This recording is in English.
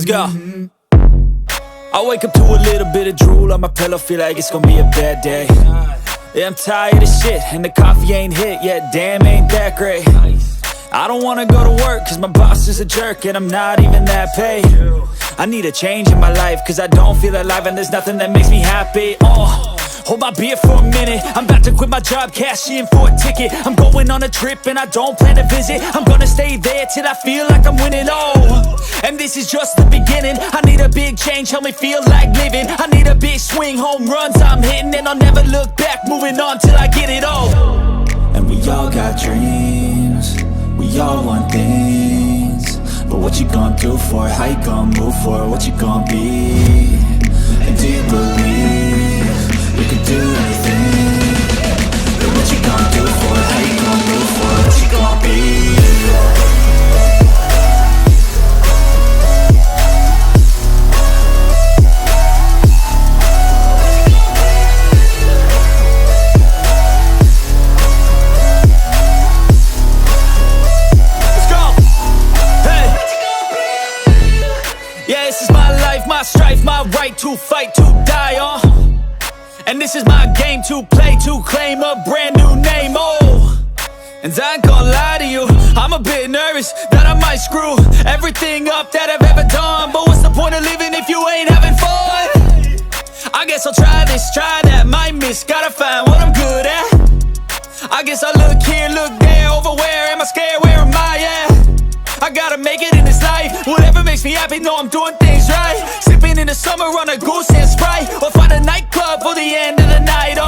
go. I wake up to a little bit of drool on my pillow, feel like it's gonna be a bad day. Yeah, I'm tired of shit, and the coffee ain't hit yet, damn, ain't that great. I don't wanna go to work, cause my boss is a jerk, and I'm not even that paid. I need a change in my life, cause I don't feel alive, and there's nothing that makes me happy. Hold my beer for a minute, I'm about to quit my job, cash in for a ticket. I'm going on a trip and I don't plan to visit. I'm gonna stay there till I feel like I'm winning, and this is just the beginning. I need a big change, help me feel like living. I need a big swing, home runs I'm hitting, and I'll never look back, moving on till I get it all. And we all got dreams, we all want things, but what you gonna do for it? How you gonna move for it? What you gonna be? And do you believe you can do anything? But what you gonna do for it? How you gonna move for it? What you gonna be? Let's go! Hey! Yeah, this is my life, my strife, my right to fight, to die on. And this is my game to play, to claim a brand new name, And I ain't gonna lie to you, I'm a bit nervous that I might screw everything up that I've ever done. But what's the point of living if you ain't having fun? I guess I'll try this, try that, might miss, gotta find what I'm good at. I guess I look here, look there, over where am I scared, where am I at? I gotta make it in this life, whatever makes me happy, know I'm doing things right. Sipping in the summer on a goose and Sprite, or find a nightclub for the end of the night,